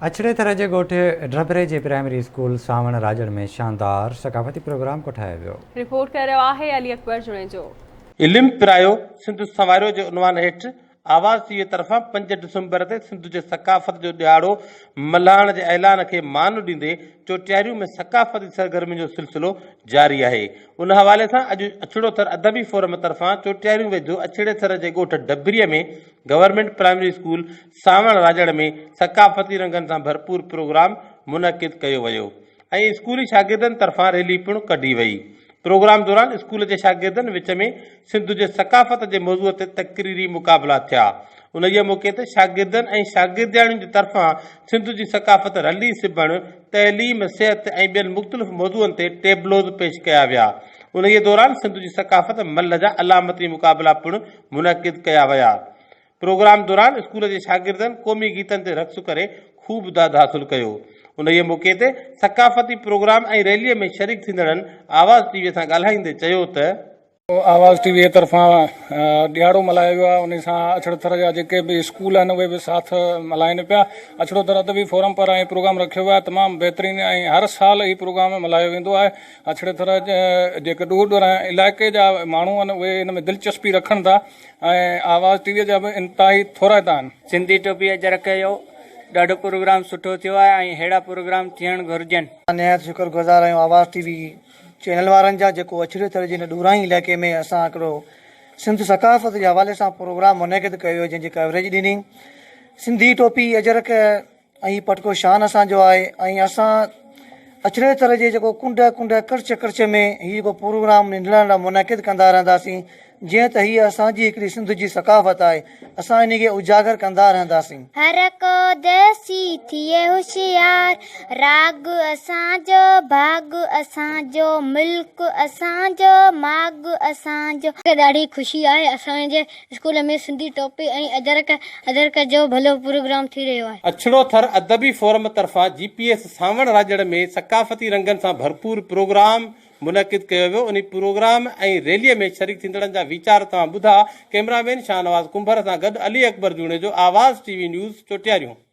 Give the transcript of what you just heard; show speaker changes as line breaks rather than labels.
अछड़े तरह जे ॻोठ ड्रबरे जे primary school सावण राजड़ में शानदार सकाफ़ती प्रोग्राम कोठायो वियो।
रिपोर्ट कर रहियो आहे अली अकबर जुणेजो।
इल्म पिरायो सिंध संवारियो जे उनवान हेठि आवाज़ टीवीअ तरफ़ां 5 डिसंबर ते सिंध जे सकाफ़त जो ॾियारो मल्हाइण जे ऐलान खे मान ॾींदे चोटियारियूं में सकाफ़ती सरगर्मियुनि जो सिलसिलो जारी आहे। उन हवाले सां अॼु अछड़ोथर अदबी फोरम तरफ़ां चोटियारियूं वेझो अछड़े थर जे ॻोठ डबरीअ में गवर्नमेंट प्राइमरी स्कूल सावण राजड़ में सकाफ़ती रंगनि सां भरपूर प्रोग्राम मुनक़िद कयो वियो ऐं स्कूली शागिर्दनि तरफ़ां रैली पिणु कढी वई। प्रोग्राम दौरान स्कूल के शागिर्दनि विच में सिंध जे सकाफ़त के मौज़ूअ ते तकरीरी मुक़ाबला थिया। उन मौके ते शागिर्दनि ऐं शागिर्दियाणियुनि जी तरफ़ां सिंध जी सकाफ़त रली सिबण, तइलीम, सिहत ऐं ॿियनि मुख़्तलिफ़ मौज़ूअनि ते टेबलोज़ पेश कया विया। उन दौरान सिंध जी सकाफ़त मल जा अलामती मुक़ाबला पिणु मुनक़िद कया विया। प्रोग्राम दौरान स्कूल के शागिर्दनि क़ौमी गीतनि ते रक़्स करे खूब दाद हासिल कयो। उन मौके ते सकाफ़ती प्रोग्राम ऐं रैलीअ में शरीक थींदड़नि आवाज़ टीवीअ सां ॻाल्हाईंदे चयो त
आवाज़ टीवी जे तरफ़ां ॾियारो मल्हायो वियो आहे। उन सां अछड़ो थर जा जेके बि स्कूल आहिनि उहे बि साथ मल्हाइनि पिया। अछड़ो थर अदबी फोरम पर ऐं प्रोग्राम रखियो वियो आहे। तमामु बहितरीनु ऐं हर साल ही प्रोग्राम मल्हायो वेंदो आहे। अछड़े थर जेके दूर दूर इलाइक़े जा माण्हू आहिनि उहे हिन में दिलचस्पी रखनि था ऐं आवाज़ टीवीअ जा बि इंतिहाई थोरा था आहिनि।
सिंधी टोपी अजरक जो ॾाढो प्रोग्राम सुठो थियो आहे ऐं अहिड़ा प्रोग्राम थियणु घुरिजनि।
निहायत शुक्रगुज़ार आहियूं आवाज़ टीवी चैनल वारनि जा जेको अछड़े थर जे ॾूराई इलाइक़े में असां हिकिड़ो सिंध सकाफ़त जे हवाले सां प्रोग्राम मुनक़िद कयो जंहिंजी कवरेज ॾिनी। सिंधी टोपी अजरक ऐं पटको शान असांजो आहे ऐं असां अछड़े थर जे जेको कुंड कुंड कर्च कर्च में हीउ जेको प्रोग्राम नंढड़ा नंढड़ा मुनक़िद कंदा रहंदासीं जीअं त हीअ असांजी हिकिड़ी सिंध जी सकाफ़त आहे। असां इन खे उजागर कंदा रहंदासीं।
हर को देसी थिए होशियार, राग असांजो, भाग असांजो, मुल्क असांजो, माग असांजो। ॾाढी ख़ुशी आहे असांजे स्कूल में सिंधी टोपी ऐं अजरक जो भलो प्रोग्राम थी रहियो आहे।
अछड़ो थर अदबी फोरम तरफ़ां GPS सावण राजड़ में सकाफ़ती रंगनि सां भरपूर प्रोग्राम मुनक़िद कयो वियो। उन प्रोग्राम ऐं रैलीअ में शरीक थींदड़नि जा वीचार तव्हां ॿुधा। कैमरामैन शाहनवाज़ कुंभर सां गॾु अली अकबर जुणेजो, आवाज़ टीवी न्यूज़ चोटियारियूं।